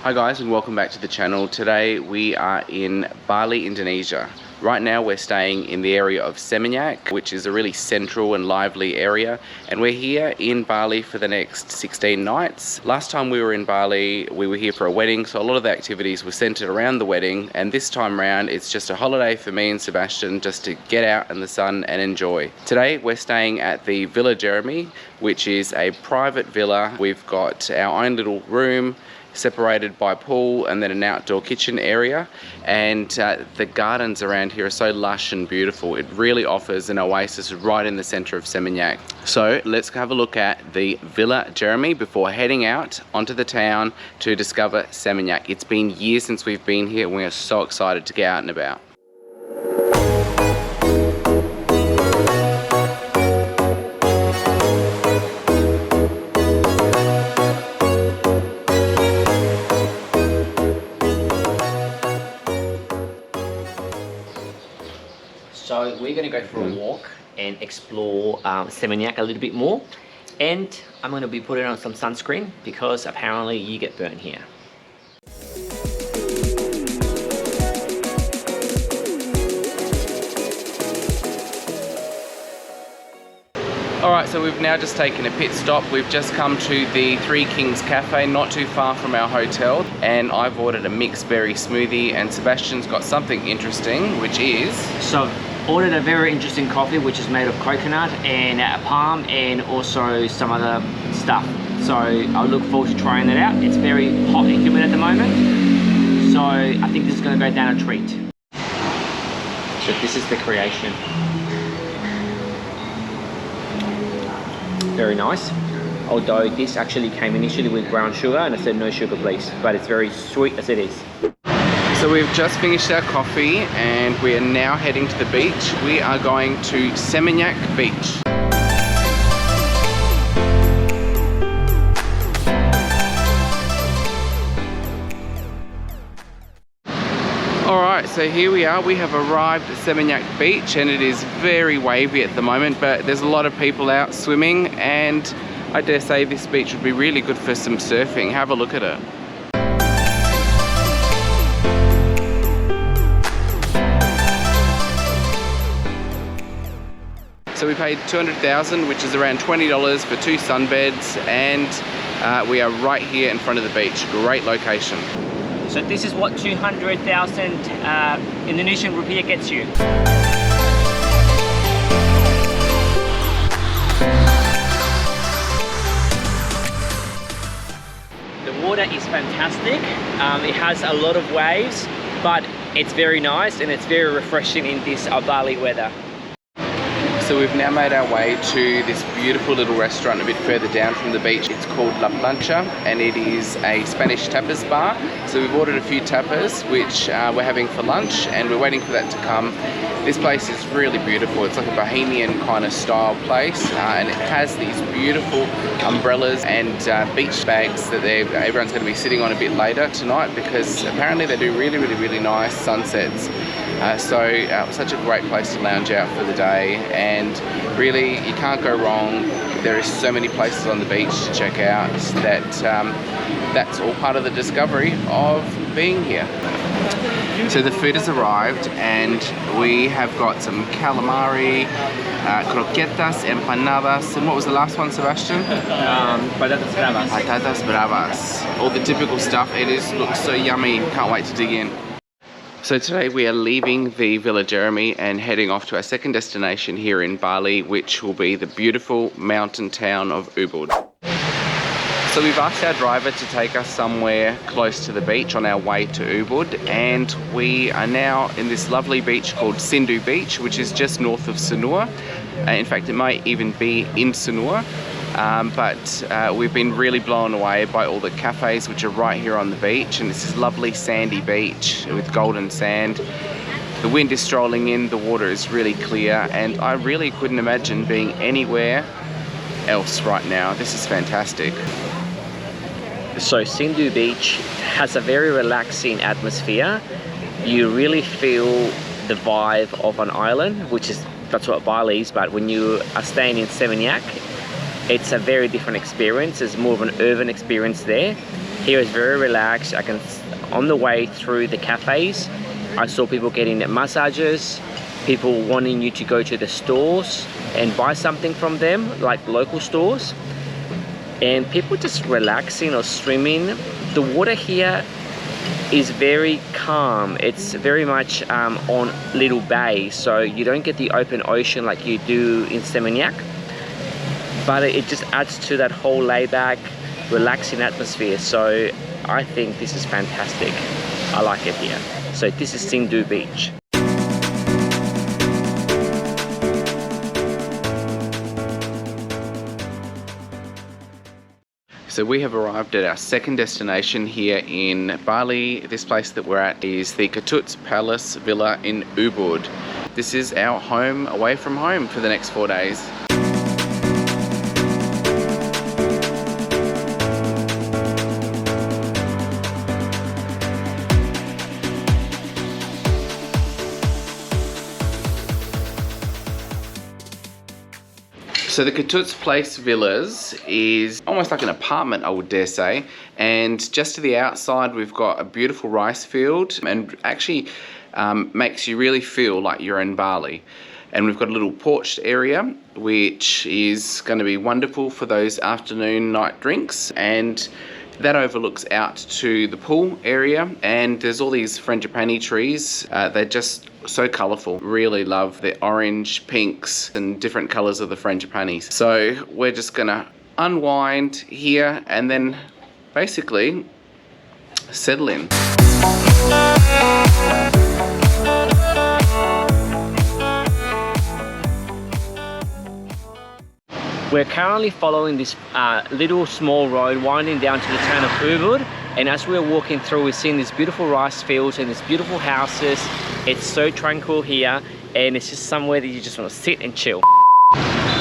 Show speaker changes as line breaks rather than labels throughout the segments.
Hi guys, and welcome back to the channel. Today we are in Bali, Indonesia. Right now we're staying in the area of Seminyak, which is a really central and lively area, and we're here in Bali for the next 16 nights. Last time we were in Bali, we were here for a wedding, so a lot of the activities were centered around the wedding, and this time around it's just a holiday for me and Sebastian just to get out in the sun and enjoy. Today we're staying at the Villa Jeremy, which is a private villa. We've got our own little room separated by pool and then an outdoor kitchen area, and the gardens around here are so lush and beautiful. It really offers an oasis right in the center of Seminyak. So let's have a look at the Villa Jeremy before heading out onto the town to discover Seminyak. It's been years since we've been here and we are so excited to get out and about.
So we're going to go for a walk and explore Seminyak a little bit more, and I'm going to be putting on some sunscreen because apparently you get burnt here.
Alright, so we've now just taken a pit stop. We've just come to the Three Kings Cafe, not too far from our hotel, and I've ordered a mixed berry smoothie, and Sebastian's got something interesting, which is...
So ordered a very interesting coffee which is made of coconut and palm and also some other stuff. So I look forward to trying that out. It's very hot and humid at the moment, so I think this is going to go down a treat. So this is the creation. Very nice. Although this actually came initially with brown sugar and I said no sugar please, but it's very sweet as it is.
So we've just finished our coffee and we are now heading to the beach. We are going to Seminyak Beach. Alright, so here we are. We have arrived at Seminyak Beach and it is very wavy at the moment, but there's a lot of people out swimming, and I dare say this beach would be really good for some surfing. Have a look at it. So we paid $200,000, which is around $20 for 2 sunbeds, and we are right here in front of the beach. Great location.
So this is what 200,000 Indonesian rupiah gets you. The water is fantastic. It has a lot of waves, but it's very nice and it's very refreshing in this Bali weather.
So we've now made our way to this beautiful little restaurant a bit further down from the beach. It's called La Plancha and it is a Spanish tapas bar. So we've ordered a few tapas which we're having for lunch, and we're waiting for that to come. This place is really beautiful. It's like a bohemian kind of style place, and it has these beautiful umbrellas and beach bags that everyone's going to be sitting on a bit later tonight, because apparently they do really nice sunsets. Such a great place to lounge out for the day, and really you can't go wrong. There is so many places on the beach to check out that that's all part of the discovery of being here. So the food has arrived and we have got some calamari, croquetas, empanadas, and what was the last one, Sebastian?
Patatas bravas.
Patatas bravas. All the typical stuff. It looks so yummy. Can't wait to dig in. So today we are leaving the Villa Jeremy and heading off to our second destination here in Bali, which will be the beautiful mountain town of Ubud. So we've asked our driver to take us somewhere close to the beach on our way to Ubud, and we are now in this lovely beach called Sindu Beach, which is just north of Sanur. In fact, it might even be in Sanur. But we've been really blown away by all the cafes which are right here on the beach, and this is lovely sandy beach with golden sand. The wind is strolling in, the water is really clear, and I really couldn't imagine being anywhere else right now. This is fantastic.
So Sindu Beach has a very relaxing atmosphere. You really feel the vibe of an island, that's what Bali is, but when you are staying in Seminyak, it's a very different experience. It's more of an urban experience there. Here is very relaxed. On the way through the cafes, I saw people getting massages, people wanting you to go to the stores and buy something from them, like local stores, and people just relaxing or swimming. The water here is very calm. It's very much on little bay, so you don't get the open ocean like you do in Seminyak, but it just adds to that whole laid-back, relaxing atmosphere. So I think this is fantastic. I like it here. So this is Sindu Beach.
So we have arrived at our second destination here in Bali. This place that we're at is the Ketut's Palace Villa in Ubud. This is our home away from home for the next 4 days. So the Ketut's Place Villas is almost like an apartment, I would dare say. And just to the outside, we've got a beautiful rice field, and actually makes you really feel like you're in Bali. And we've got a little porched area, which is going to be wonderful for those afternoon night drinks. And that overlooks out to the pool area, and there's all these frangipani trees. They're just so colourful. Really love the orange, pinks and different colours of the frangipanis. So we're just gonna unwind here and then basically settle in.
We're currently following this little small road winding down to the town of Ubud, and as we're walking through, we're seeing these beautiful rice fields and these beautiful houses. It's so tranquil here, and it's just somewhere that you just want to sit and chill.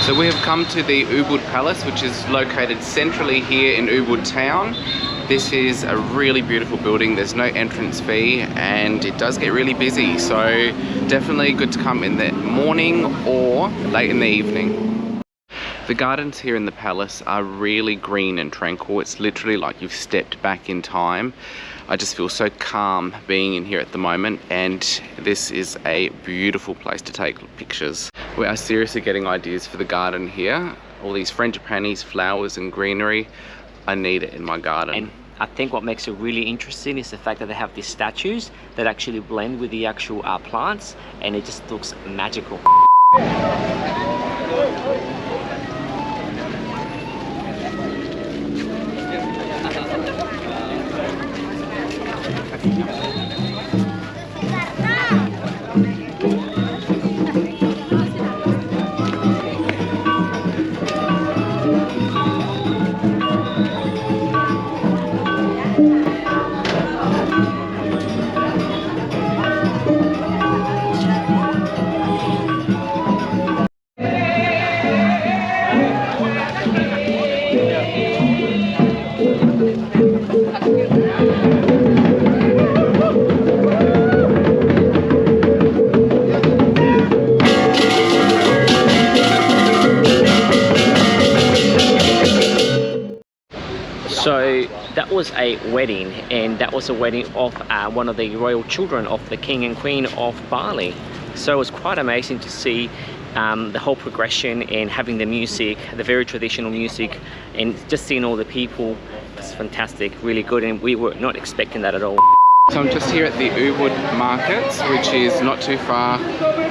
So we have come to the Ubud Palace, which is located centrally here in Ubud town. This is a really beautiful building. There's no entrance fee, and it does get really busy, so definitely good to come in the morning or late in the evening. The gardens here in the palace are really green and tranquil. It's literally like you've stepped back in time. I just feel so calm being in here at the moment, and this is a beautiful place to take pictures. We are seriously getting ideas for the garden here. All these frangipanis, flowers and greenery. I need it in my garden.
And I think what makes it really interesting is the fact that they have these statues that actually blend with the actual plants, and it just looks magical. So that was a wedding, and that was a wedding of one of the royal children of the King and Queen of Bali. So it was quite amazing to see the whole progression and having the music, the very traditional music, and just seeing all the people. It's fantastic, really good, and we were not expecting that at all.
So I'm just here at the Ubud markets, which is not too far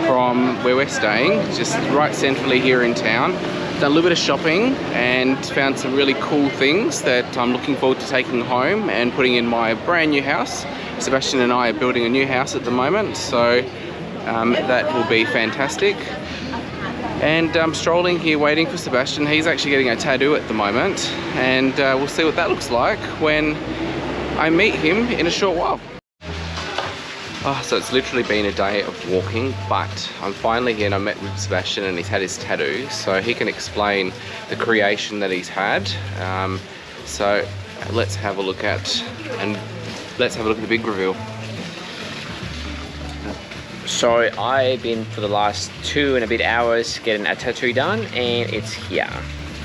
from where we're staying, just right centrally here in town. Done a little bit of shopping and found some really cool things that I'm looking forward to taking home and putting in my brand new house. Sebastian and I are building a new house at the moment, so that will be fantastic. And I'm strolling here waiting for Sebastian. He's actually getting a tattoo at the moment, and we'll see what that looks like when I meet him in a short while. Oh, so it's literally been a day of walking, but I'm finally here and I met with Sebastian and he's had his tattoo, so he can explain the creation that he's had. So let's have a look at the big reveal.
So I've been for the last 2 and a bit hours getting a tattoo done, and it's here.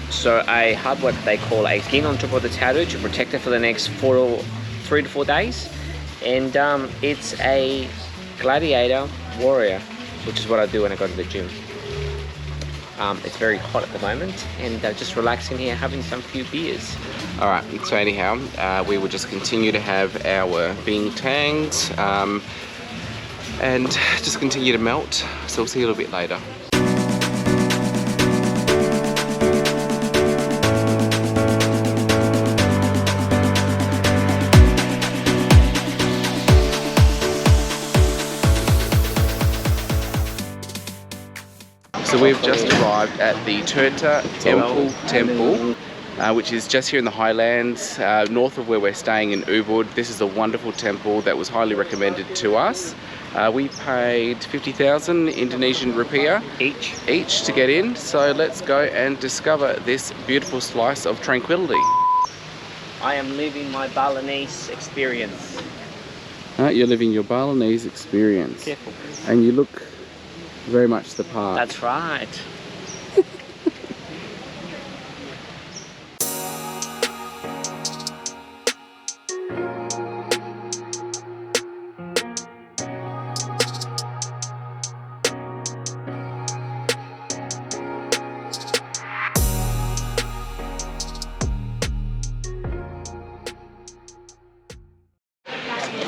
So I have what they call a skin on top of the tattoo to protect it for the next 3 to 4 days. And it's a gladiator warrior, which is what I do when I go to the gym. It's very hot at the moment, and just relaxing here, having some few beers.
All right, so anyhow, we will just continue to have our beentangs and just continue to melt. So we'll see you a little bit later. So we've just arrived at the Turta Temple, which is just here in the highlands, north of where we're staying in Ubud. This is a wonderful temple that was highly recommended to us. We paid 50,000 Indonesian rupiah each to get in. So let's go and discover this beautiful slice of tranquility.
I am living my Balinese experience.
You're living your Balinese experience.
Careful.
And you look very much the part.
That's right.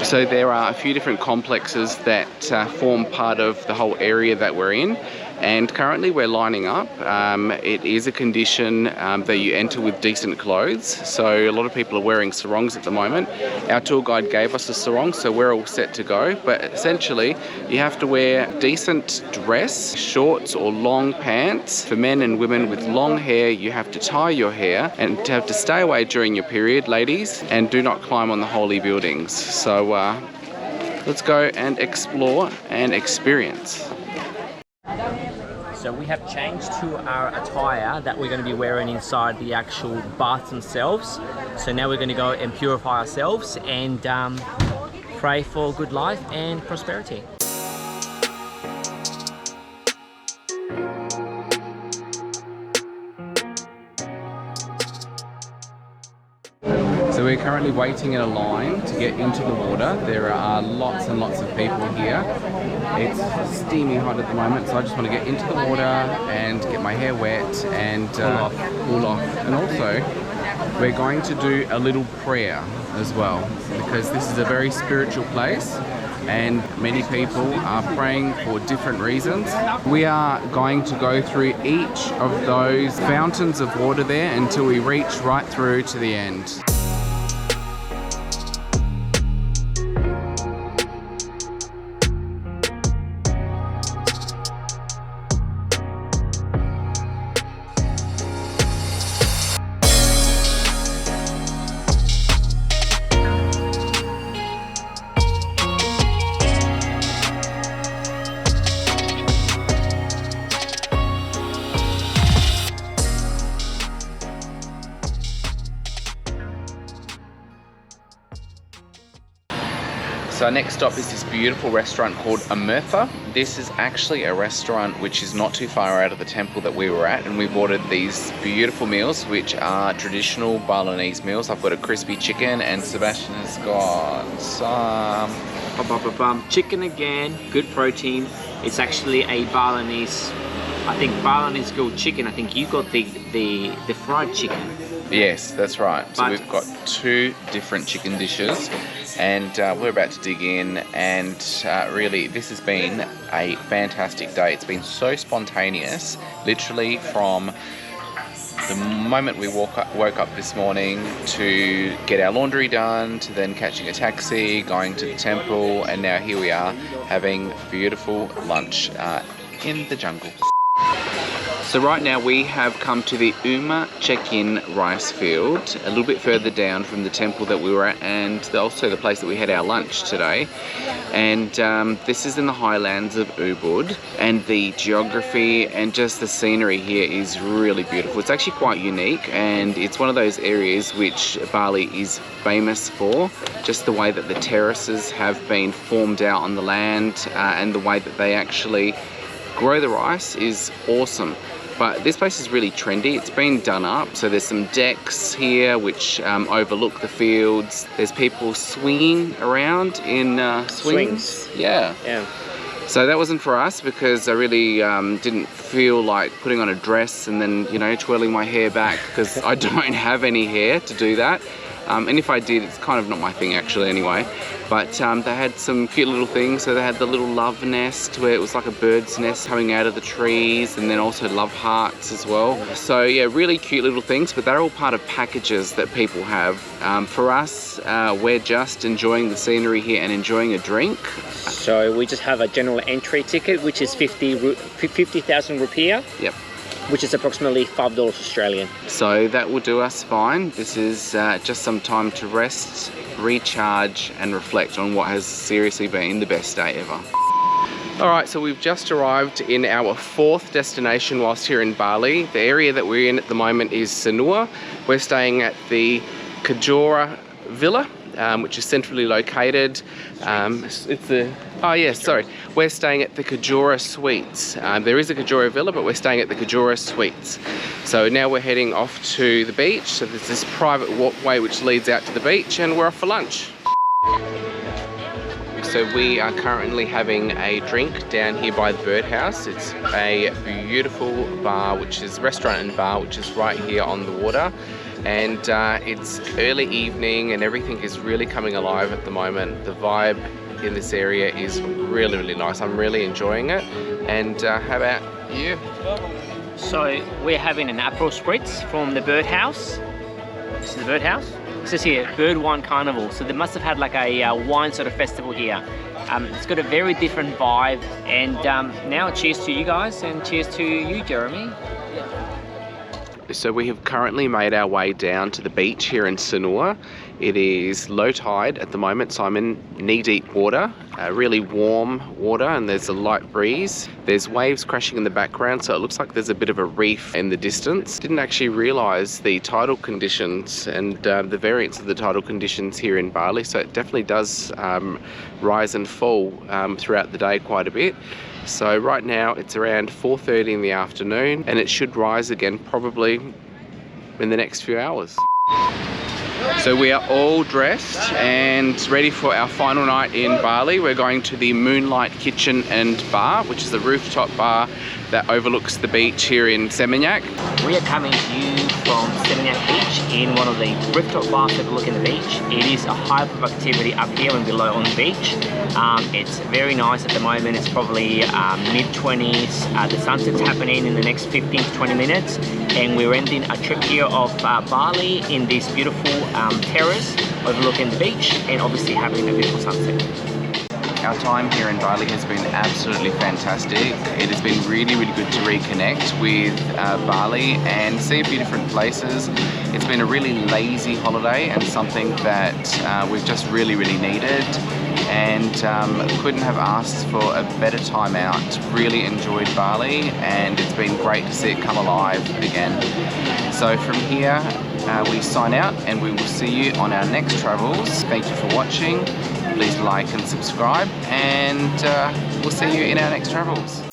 So there are a few different complexes that form part of the whole area that we're in, and currently we're lining up. It is a condition that you enter with decent clothes, so a lot of people are wearing sarongs at the moment. Our tour guide gave us a sarong, so we're all set to go, but essentially you have to wear decent dress, shorts or long pants. For men and women with long hair, you have to tie your hair and have to stay away during your period, ladies, and do not climb on the holy buildings. So let's go and explore and experience.
So we have changed to our attire that we're going to be wearing inside the actual baths themselves. So now we're going to go and purify ourselves and pray for good life and prosperity.
So we're currently waiting in a line to get into the water. There are lots and lots of people here. It's steamy hot at the moment, so I just want to get into the water and get my hair wet and cool off. And also, we're going to do a little prayer as well, because this is a very spiritual place and many people are praying for different reasons. We are going to go through each of those fountains of water there until we reach right through to the end. So our next stop is this beautiful restaurant called Amertha. This is actually a restaurant which is not too far out of the temple that we were at, and we've ordered these beautiful meals which are traditional Balinese meals. I've got a crispy chicken and Sebastian has got some
chicken again, good protein. It's actually a Balinese, I think Balinese grilled chicken. I think you got the fried chicken.
Yes, that's right. So we've got two different chicken dishes, and we're about to dig in, and really this has been a fantastic day. It's been so spontaneous, literally from the moment we woke up this morning to get our laundry done, to then catching a taxi, going to the temple, and now here we are having beautiful lunch in the jungle. So right now we have come to the Uma check-in rice field, a little bit further down from the temple that we were at, and also the place that we had our lunch today. And this is in the highlands of Ubud, and the geography and just the scenery here is really beautiful. It's actually quite unique, and it's one of those areas which Bali is famous for, just the way that the terraces have been formed out on the land and the way that they actually grow the rice is awesome. But this place is really trendy. It's been done up. So there's some decks here which overlook the fields. There's people swinging around in swings. Yeah. So that wasn't for us because I really didn't feel like putting on a dress and then, you know, twirling my hair back because I don't have any hair to do that. And if I did, it's kind of not my thing actually anyway. But they had some cute little things. So they had the little love nest where it was like a bird's nest coming out of the trees, and then also love hearts as well. So yeah, really cute little things, but they're all part of packages that people have. For us, we're just enjoying the scenery here and enjoying a drink.
So we just have a general entry ticket, which is 50,000 rupiah.
Yep.
Which is approximately $5 Australian. So
that will do us fine. This is just some time to rest, recharge and reflect on what has seriously been the best day ever. Alright, so we've just arrived in our 4th destination whilst here in Bali. The area that we're in at the moment is Sanur. We're staying at the Kejora Villa, which is centrally located. We're staying at the Kejora Suites. There is a Kejora Villa, but we're staying at the Kejora Suites. So now we're heading off to the beach. So there's this private walkway which leads out to the beach, and we're off for lunch. So we are currently having a drink down here by the birdhouse. It's a beautiful bar, which is restaurant and bar, which is right here on the water. And it's early evening and everything is really coming alive at the moment. The vibe in this area is really, really nice. I'm really enjoying it. And how about you?
So we're having an Aperol Spritz from the birdhouse. This is the birdhouse. It says here, Bird Wine Carnival. So they must have had like a wine sort of festival here. It's got a very different vibe. And now cheers to you guys and cheers to you, Jeremy.
So we have currently made our way down to the beach here in Sanur. It is low tide at the moment, so I'm in knee-deep water, really warm water, and there's a light breeze. There's waves crashing in the background, so it looks like there's a bit of a reef in the distance. Didn't actually realise the tidal conditions and the variance of the tidal conditions here in Bali, so it definitely does rise and fall throughout the day quite a bit. So right now it's around 4:30 in the afternoon, and it should rise again probably in the next few hours. So we are all dressed and ready for our final night in Bali. We're going to the Moonlight Kitchen and Bar, which is a rooftop bar that overlooks the beach here in Seminyak.
We are coming to you from Seminyak Beach in one of the rooftop bars overlooking the beach. It is a high productivity up here and below on the beach. It's very nice at the moment. It's probably mid-20s. The sunset's happening in the next 15 to 20 minutes. And we're ending a trip here of Bali in this beautiful terrace overlooking the beach and obviously having a beautiful sunset.
Our time here in Bali has been absolutely fantastic. It has been really, really good to reconnect with Bali and see a few different places. It's been a really lazy holiday and something that we've just really, really needed, and couldn't have asked for a better time out. Really enjoyed Bali, and it's been great to see it come alive again. So from here, we sign out and we will see you on our next travels. Thank you for watching. Please like and subscribe, and we'll see you in our next travels.